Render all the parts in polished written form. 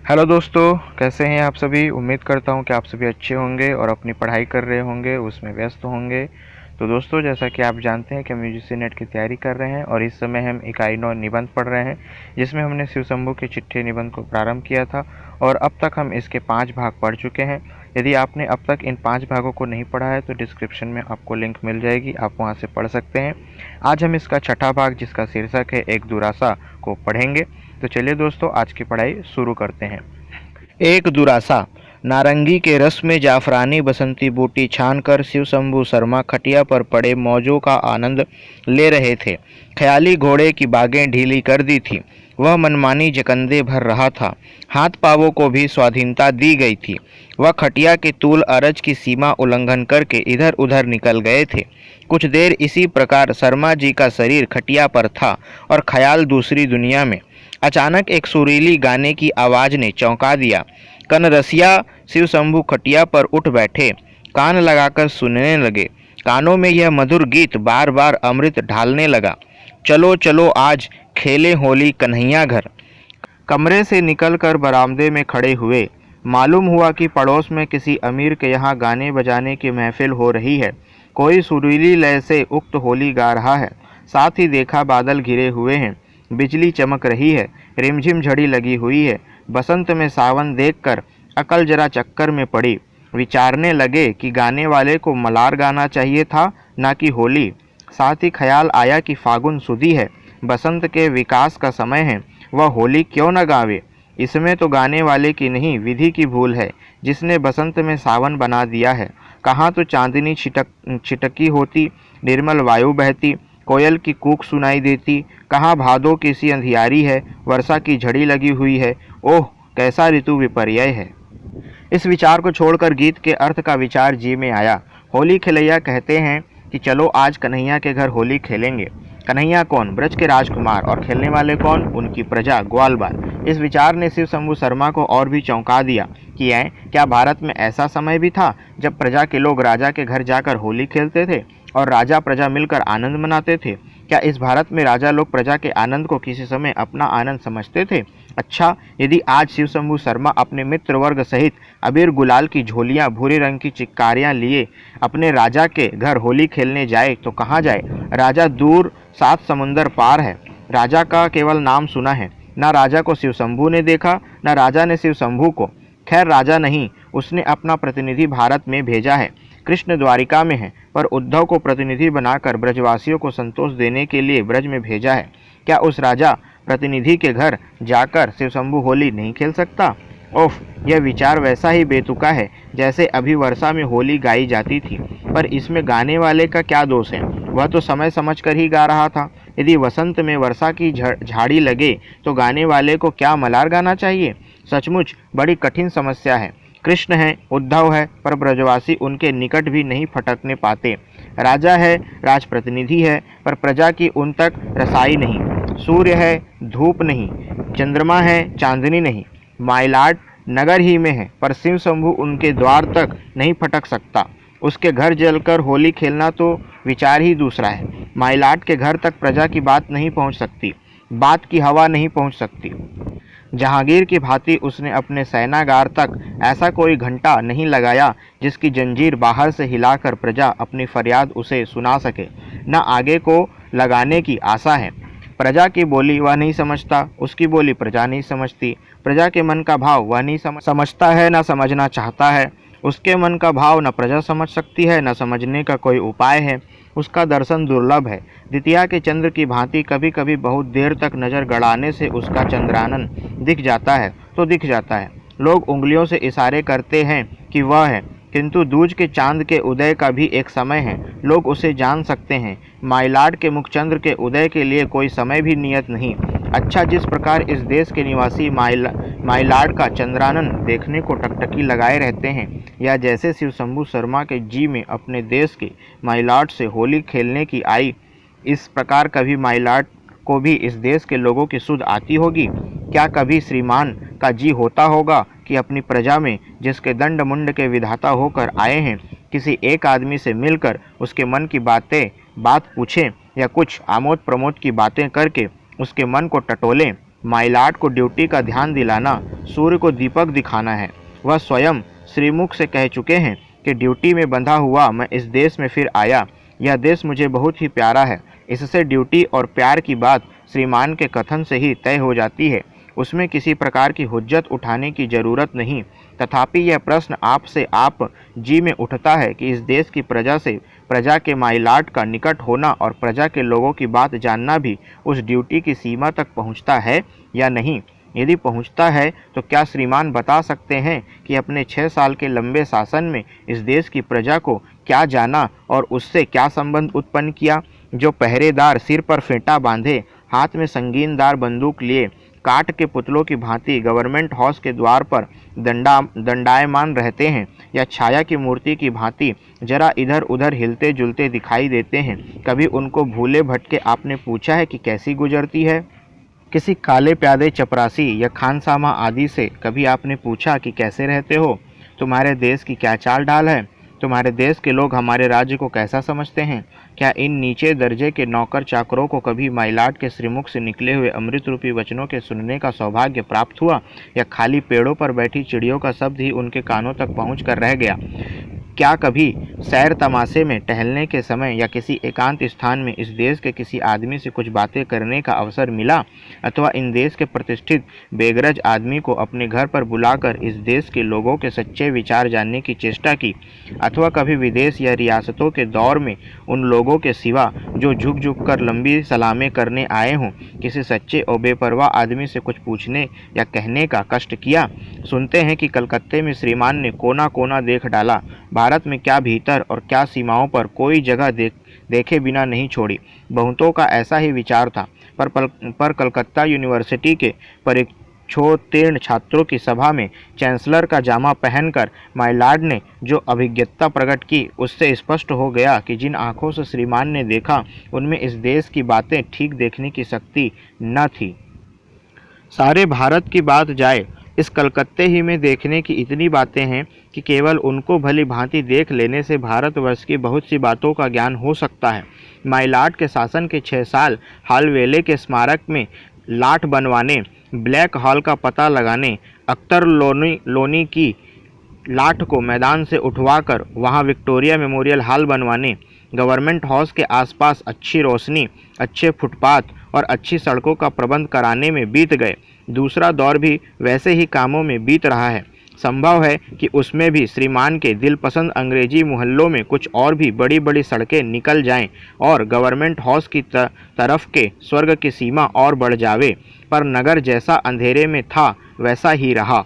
Hello दोस्तों, कैसे हैं आप सभी। उम्मीद करता हूं कि आप सभी अच्छे होंगे और अपनी पढ़ाई कर रहे होंगे, उसमें व्यस्त होंगे। तो दोस्तों, जैसा कि आप जानते हैं कि हम यूजीसी नेट की तैयारी कर रहे हैं और इस समय हम इकाई 9 निबंध पढ़ रहे हैं, जिसमें हमने शिव शंभू के चिट्ठी निबंध को प्रारंभ किया था और अब तक हम इसके 5 भाग पढ़ चुके हैं। यदि आपने अब तक इन 5 भागों को नहीं पढ़ा है तो डिस्क्रिप्शन में आपको लिंक मिल जाएगी, आप वहां से पढ़ सकते हैं। आज हम इसका छठा भाग, जिसका शीर्षक है एक दुरासा, को पढ़ेंगे। तो चलिए दोस्तों, आज की पढ़ाई शुरू करते हैं। एक दुरासा। नारंगी के रस में जाफरानी बसंती बूटी छानकर शिव शंभू शर्मा खटिया पर पड़े मौजों का आनंद ले रहे थे। ख्याली घोड़े की बागें ढीली कर दी थी। वह मनमानी जकंदे भर रहा था। हाथ पावों को भी स्वाधीनता दी गई थी। वह खटिया के तूल अरज की सीमा उल्लंघन करके इधर उधर निकल गए थे। कुछ देर इसी प्रकार शर्मा जी का शरीर खटिया पर था और ख्याल दूसरी दुनिया में। अचानक एक सुरीली गाने की आवाज ने चौंका दिया। कनरसिया शिव शंभू खटिया पर उठ बैठे, कान लगाकर सुनने लगे। कानों में यह मधुर गीत बार बार अमृत ढालने लगा। चलो चलो आज खेले होली कन्हैया घर। कमरे से निकलकर बरामदे में खड़े हुए। मालूम हुआ कि पड़ोस में किसी अमीर के यहाँ गाने बजाने की महफिल हो रही है। कोई सुरीली लय से उक्त होली गा रहा है। साथ ही देखा बादल घिरे हुए हैं, बिजली चमक रही है, रिमझिम झड़ी लगी हुई है। बसंत में सावन देखकर अकल जरा चक्कर में पड़ी। विचारने लगे कि गाने वाले को मलार गाना चाहिए था, ना कि होली। साथ ही ख्याल आया कि फागुन सुदी है, बसंत के विकास का समय है, वह होली क्यों न गावे। इसमें तो गाने वाले की नहीं, विधि की भूल है, जिसने बसंत में सावन बना दिया है। कहाँ तो चांदनी छिटकी होती, निर्मल वायु बहती, कोयल की कूक सुनाई देती। कहाँ भादों की सी अंधियारी है, वर्षा की झड़ी लगी हुई है। ओह, कैसा ऋतु विपर्य है। इस विचार को छोड़कर गीत के अर्थ का विचार जी में आया। होली खिलैया कहते हैं कि चलो आज कन्हैया के घर होली खेलेंगे। कन्हैया कौन? ब्रज के राजकुमार। और खेलने वाले कौन? उनकी प्रजा, ग्वालबाल। इस विचार ने शिव शंभू शर्मा को और भी चौंका दिया कि क्या भारत में ऐसा समय भी था जब प्रजा के लोग राजा के घर जाकर होली खेलते थे और राजा प्रजा मिलकर आनंद मनाते थे? क्या इस भारत में राजा लोग प्रजा के आनंद को किसी समय अपना आनंद समझते थे? अच्छा, यदि आज शिव शंभू शर्मा अपने मित्र वर्ग सहित अबीर गुलाल की झोलियां, भूरे रंग की चिक्कारियां लिए अपने राजा के घर होली खेलने जाए तो कहाँ जाए? राजा दूर 7 समुंदर पार है। राजा का केवल नाम सुना है, ना राजा को शिव शंभू ने देखा, ना राजा ने शिव शंभू को। खैर, राजा नहीं, उसने अपना प्रतिनिधि भारत में भेजा है। कृष्ण द्वारिका में है, पर उद्धव को प्रतिनिधि बनाकर ब्रजवासियों को संतोष देने के लिए ब्रज में भेजा है। क्या उस राजा प्रतिनिधि के घर जाकर शिव शंभू होली नहीं खेल सकता? ओफ, यह विचार वैसा ही बेतुका है जैसे अभी वर्षा में होली गाई जाती थी। पर इसमें गाने वाले का क्या दोष है? वह तो समय समझकर ही गा रहा था। यदि वसंत में वर्षा की झाड़ी लगे तो गाने वाले को क्या मलार गाना चाहिए? सचमुच बड़ी कठिन समस्या है। कृष्ण है, उद्धव है, पर ब्रजवासी उनके निकट भी नहीं फटकने पाते। राजा है, राजप्रतिनिधि है, पर प्रजा की उन तक रसाई नहीं। सूर्य है, धूप नहीं। चंद्रमा है, चांदनी नहीं। माइलाट नगर ही में है, पर शिव शंभू उनके द्वार तक नहीं फटक सकता। उसके घर जलकर होली खेलना तो विचार ही दूसरा है। माइलाट के घर तक प्रजा की बात नहीं पहुंच सकती, बात की हवा नहीं पहुंच सकती। जहांगीर की भांति उसने अपने सेनागार तक ऐसा कोई घंटा नहीं लगाया जिसकी जंजीर बाहर से हिलाकर प्रजा अपनी फरियाद उसे सुना सके। न आगे को लगाने की आशा है। प्रजा की बोली वह नहीं समझता, उसकी बोली प्रजा नहीं समझती। प्रजा के मन का भाव वह नहीं समझता है, न समझना चाहता है। उसके मन का भाव न प्रजा समझ सकती है, न समझने का कोई उपाय है। उसका दर्शन दुर्लभ है। द्वितीया के चंद्र की भांति कभी कभी बहुत देर तक नजर गड़ाने से उसका चंद्रानन दिख जाता है तो दिख जाता है। लोग उंगलियों से इशारे करते हैं कि वह है, किंतु दूज के चांद के उदय का भी एक समय है, लोग उसे जान सकते हैं। माइलाड के मुखचंद्र के उदय के लिए कोई समय भी नियत नहीं। अच्छा, जिस प्रकार इस देश के निवासी माइलाड का चंद्रानन देखने को टकटकी लगाए रहते हैं, या जैसे शिव शंभू शर्मा के जी में अपने देश के माइलाड से होली खेलने की आई, इस प्रकार कभी माइलाड को भी इस देश के लोगों की सुध आती होगी? क्या कभी श्रीमान का जी होता होगा कि अपनी प्रजा में जिसके दंड मुंड के विधाता होकर आए हैं, किसी एक आदमी से मिलकर उसके मन की बात पूछें या कुछ आमोद प्रमोद की बातें करके उसके मन को टटोलें? माइलाट को ड्यूटी का ध्यान दिलाना, सूर्य को दीपक दिखाना है। वह स्वयं श्रीमुख से कह चुके हैं कि ड्यूटी में बंधा हुआ मैं इस देश में फिर आया। यह देश मुझे बहुत ही प्यारा है। इससे ड्यूटी और प्यार की बात श्रीमान के कथन से ही तय हो जाती है। उसमें किसी प्रकार की हुज्जत उठाने की जरूरत नहीं। तथापि यह प्रश्न आपसे आप जी में उठता है कि इस देश की प्रजा से, प्रजा के माइलाट का निकट होना और प्रजा के लोगों की बात जानना भी उस ड्यूटी की सीमा तक पहुंचता है या नहीं। यदि पहुंचता है तो क्या श्रीमान बता सकते हैं कि अपने 6 साल के लंबे शासन में इस देश की प्रजा को क्या जाना और उससे क्या संबंध उत्पन्न किया? जो पहरेदार सिर पर फेंटा बांधे, हाथ में संगीनदार बंदूक लिए, काठ के पुतलों की भांति गवर्नमेंट हाउस के द्वार पर दंडायमान रहते हैं, या छाया की मूर्ति की भांति जरा इधर उधर हिलते जुलते दिखाई देते हैं, कभी उनको भूले भटके आपने पूछा है कि कैसी गुजरती है? किसी काले प्यादे चपरासी या खानसामा आदि से कभी आपने पूछा कि कैसे रहते हो? तुम्हारे देश की क्या चाल ढाल है? तुम्हारे देश के लोग हमारे राज्य को कैसा समझते हैं? क्या इन नीचे दर्जे के नौकर चाकरों को कभी माइलाट के श्रीमुख से निकले हुए अमृत रूपी वचनों के सुनने का सौभाग्य प्राप्त हुआ, या खाली पेड़ों पर बैठी चिड़ियों का शब्द ही उनके कानों तक पहुँच कर रह गया? क्या कभी सैर तमाशे में टहलने के समय या किसी एकांत स्थान में इस देश के किसी आदमी से कुछ बातें करने का अवसर मिला, अथवा इन देश के प्रतिष्ठित बेगरज आदमी को अपने घर पर बुलाकर इस देश के लोगों के सच्चे विचार जानने की चेष्टा की, अथवा कभी विदेश या रियासतों के दौर में उन लोगों के सिवा जो झुक झुक कर लंबी सलामें करने आए हों, किसी सच्चे और बेपरवाह आदमी से कुछ पूछने या कहने का कष्ट किया? सुनते हैं कि कलकत्ते में श्रीमान ने कोना कोना देख डाला, भारत में क्या भीतर और क्या सीमाओं पर कोई जगह देखे बिना नहीं छोड़ी। बहुतों का ऐसा ही विचार था, पर कलकत्ता यूनिवर्सिटी के परीक्षोत्तीर्ण छात्रों की सभा में चांसलर का जामा पहनकर माइलार्ड ने जो अभिज्ञता प्रकट की, उससे स्पष्ट हो गया कि जिन आंखों से श्रीमान ने देखा उनमें इस देश की बातें ठीक देखने की शक्ति न थी। सारे भारत की बात जाए, इस कलकत्ते ही में देखने की इतनी बातें हैं कि केवल उनको भली भांति देख लेने से भारतवर्ष की बहुत सी बातों का ज्ञान हो सकता है। माइलाट के शासन के 6 साल हालवेले के स्मारक में लाठ बनवाने, ब्लैक हॉल का पता लगाने, अख्तर लोनी की लाठ को मैदान से उठवाकर वहां विक्टोरिया मेमोरियल हॉल बनवाने, गवर्नमेंट हाउस के आसपास अच्छी रोशनी, अच्छे फुटपाथ और अच्छी सड़कों का प्रबंध कराने में बीत गए। दूसरा दौर भी वैसे ही कामों में बीत रहा है। संभव है कि उसमें भी श्रीमान के दिलपसंद अंग्रेजी मोहल्लों में कुछ और भी बड़ी बड़ी सड़कें निकल जाएं और गवर्नमेंट हाउस की तरफ के स्वर्ग की सीमा और बढ़ जावे, पर नगर जैसा अंधेरे में था वैसा ही रहा,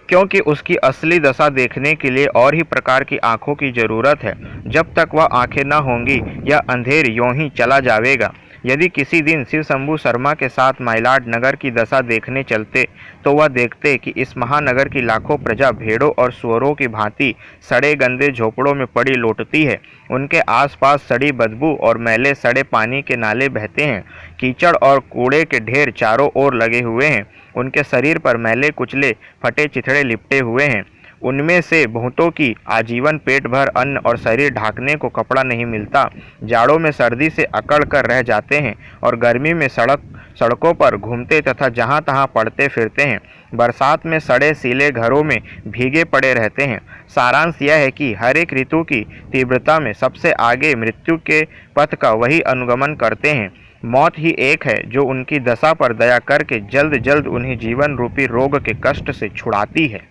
क्योंकि उसकी असली दशा देखने के लिए और ही प्रकार की आंखों की जरूरत है। जब तक वह आंखें न होंगी यह अंधेर यों ही चला जाएगा। यदि किसी दिन शिव शंभू शर्मा के साथ माइलाड नगर की दशा देखने चलते तो वह देखते कि इस महानगर की लाखों प्रजा भेड़ों और सुअरों की भांति सड़े गंदे झोपड़ों में पड़ी लौटती है। उनके आसपास सड़ी बदबू और मैले सड़े पानी के नाले बहते हैं। कीचड़ और कूड़े के ढेर चारों ओर लगे हुए हैं। उनके शरीर पर मैले कुचले फटे चिथड़े लिपटे हुए हैं। उनमें से बहुतों की आजीवन पेट भर अन्न और शरीर ढांकने को कपड़ा नहीं मिलता। जाड़ों में सर्दी से अकड़ कर रह जाते हैं और गर्मी में सड़कों पर घूमते तथा जहां तहां पड़ते फिरते हैं। बरसात में सड़े सीले घरों में भीगे पड़े रहते हैं। सारांश यह है कि हर एक ऋतु की तीव्रता में सबसे आगे मृत्यु के पथ का वही अनुगमन करते हैं। मौत ही एक है जो उनकी दशा पर दया करके जल्द जल्द उन्हें जीवन रूपी रोग के कष्ट से छुड़ाती है।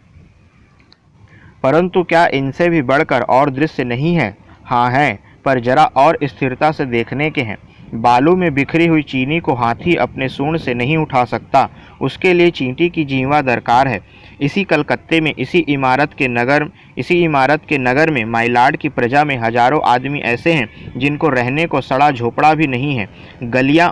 परंतु क्या इनसे भी बढ़कर और दृश्य नहीं है? हाँ है, पर जरा और स्थिरता से देखने के हैं। बालू में बिखरी हुई चीनी को हाथी अपने सूंड से नहीं उठा सकता, उसके लिए चींटी की जीवा दरकार है। इसी कलकत्ते में इसी इमारत के नगर में माइलाड की प्रजा में हजारों आदमी ऐसे हैं जिनको रहने को सड़ा झोपड़ा भी नहीं है। गलियों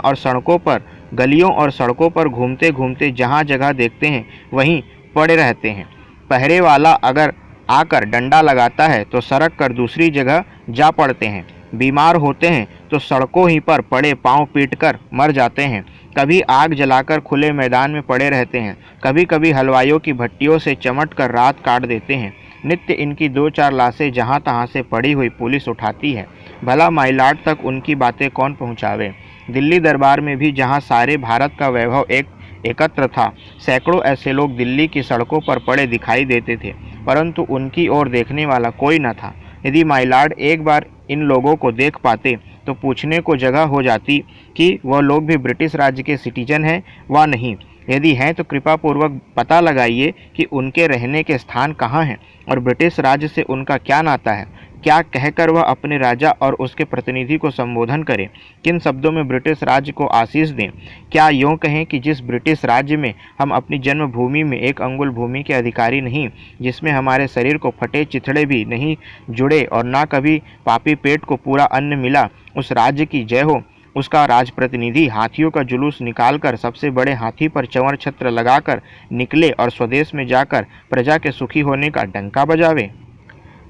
और सड़कों पर घूमते घूमते जहाँ जगह देखते हैं वहीं पड़े रहते हैं। पहरे वाला अगर आकर डंडा लगाता है तो सरक कर दूसरी जगह जा पड़ते हैं। बीमार होते हैं तो सड़कों ही पर पड़े पांव पीटकर मर जाते हैं। कभी आग जलाकर खुले मैदान में पड़े रहते हैं, कभी कभी हलवाइयों की भट्टियों से चमट कर रात काट देते हैं। नित्य इनकी 2-4 लाशें जहां तहां से पड़ी हुई पुलिस उठाती है। भला माइलाड तक उनकी बातें कौन पहुंचावे? दिल्ली दरबार में भी जहां सारे भारत का वैभव एक एकत्र था। सैकड़ों ऐसे लोग दिल्ली की सड़कों पर पड़े दिखाई देते थे, परंतु उनकी ओर देखने वाला कोई न था। यदि माय लॉर्ड एक बार इन लोगों को देख पाते तो पूछने को जगह हो जाती कि वह लोग भी ब्रिटिश राज्य के सिटीजन हैं व नहीं। यदि हैं तो कृपा पूर्वक पता लगाइए कि उनके रहने के स्थान कहाँ हैं और ब्रिटिश राज्य से उनका क्या नाता है। क्या कहकर वह अपने राजा और उसके प्रतिनिधि को संबोधन करें, किन शब्दों में ब्रिटिश राज्य को आशीष दें। क्या यूँ कहें कि जिस ब्रिटिश राज्य में हम अपनी जन्मभूमि में एक अंगुल भूमि के अधिकारी नहीं, जिसमें हमारे शरीर को फटे चिथड़े भी नहीं जुड़े और ना कभी पापी पेट को पूरा अन्न मिला, उस राज्य की जय हो। उसका राजप्रतिनिधि हाथियों का जुलूस निकालकर सबसे बड़े हाथी पर चंवर छत्र लगाकर निकले और स्वदेश में जाकर प्रजा के सुखी होने का डंका बजावे।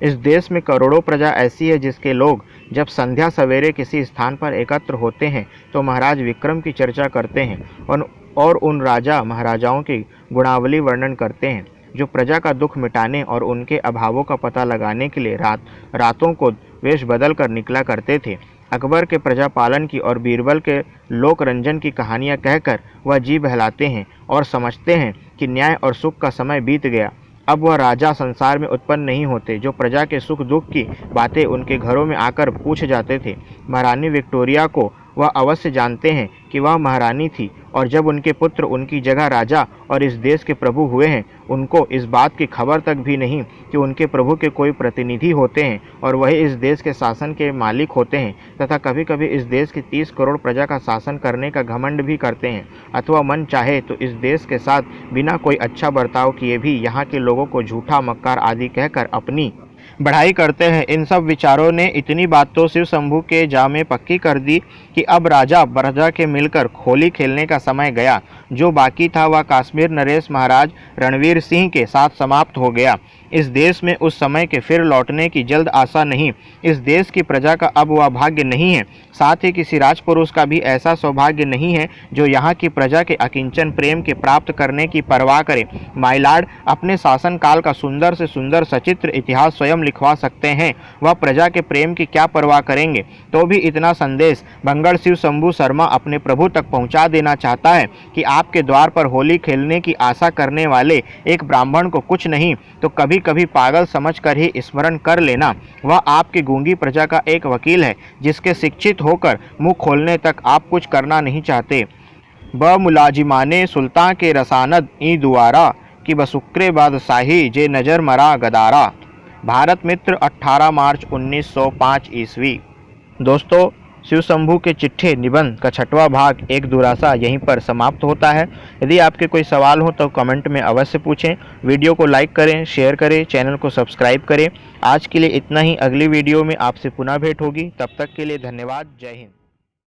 इस देश में करोड़ों प्रजा ऐसी है जिसके लोग जब संध्या सवेरे किसी स्थान पर एकत्र होते हैं तो महाराज विक्रम की चर्चा करते हैं और उन राजा महाराजाओं की गुणावली वर्णन करते हैं जो प्रजा का दुख मिटाने और उनके अभावों का पता लगाने के लिए रातों को वेश बदल कर निकला करते थे। अकबर के प्रजा पालन की और बीरबल के लोक रंजन की कहानियाँ कहकर वह जी बहलाते हैं और समझते हैं कि न्याय और सुख का समय बीत गया। अब वह राजा संसार में उत्पन्न नहीं होते जो प्रजा के सुख दुख की बातें उनके घरों में आकर पूछ जाते थे। महारानी विक्टोरिया को वह अवश्य जानते हैं कि वह महारानी थी और जब उनके पुत्र उनकी जगह राजा और इस देश के प्रभु हुए हैं, उनको इस बात की खबर तक भी नहीं कि उनके प्रभु के कोई प्रतिनिधि होते हैं और वही इस देश के शासन के मालिक होते हैं तथा कभी कभी इस देश की 30 करोड़ प्रजा का शासन करने का घमंड भी करते हैं, अथवा मन चाहे तो इस देश के साथ बिना कोई अच्छा बर्ताव किए भी यहाँ के लोगों को झूठा मक्कार आदि कहकर अपनी बढ़ाई करते हैं। इन सब विचारों ने इतनी बात तो शिव शंभू के जा में पक्की कर दी कि अब राजा प्रजा के मिलकर होली खेलने का समय गया। जो बाकी था वह कश्मीर नरेश महाराज रणवीर सिंह के साथ समाप्त हो गया। इस देश में उस समय के फिर लौटने की जल्द आशा नहीं। इस देश की प्रजा का अब वह भाग्य नहीं है, साथ ही किसी राजपुरुष का भी ऐसा सौभाग्य नहीं है जो यहाँ की प्रजा के अकिंचन प्रेम के प्राप्त करने की परवाह करे। माय लॉर्ड अपने शासनकाल का सुंदर से सुंदर सचित्र इतिहास स्वयं लिखवा सकते हैं, वह प्रजा के प्रेम की क्या परवाह करेंगे। तो भी इतना संदेश भंगड़ शिव शंभू शर्मा अपने प्रभु तक पहुँचा देना चाहता है कि आपके द्वार पर होली खेलने की आशा करने वाले एक ब्राह्मण को कुछ नहीं तो कभी कभी पागल समझकर ही स्मरण कर लेना। वह आपकी गूंगी प्रजा का एक वकील है जिसके शिक्षित होकर मुंह खोलने तक आप कुछ करना नहीं चाहते। ब मुलाजिमाने सुल्तान के रसानद ई दुआरा कि बसुक्रे बादशाही जे नजर मरा गदारा। भारत मित्र 18 मार्च 1905 ईस्वी। दोस्तों, शिव शंभू के चिट्ठे निबंध का 6वां भाग एक दुरासा यहीं पर समाप्त होता है। यदि आपके कोई सवाल हो तो कमेंट में अवश्य पूछें। वीडियो को लाइक करें, शेयर करें, चैनल को सब्सक्राइब करें। आज के लिए इतना ही। अगली वीडियो में आपसे पुनः भेंट होगी। तब तक के लिए धन्यवाद। जय हिंद।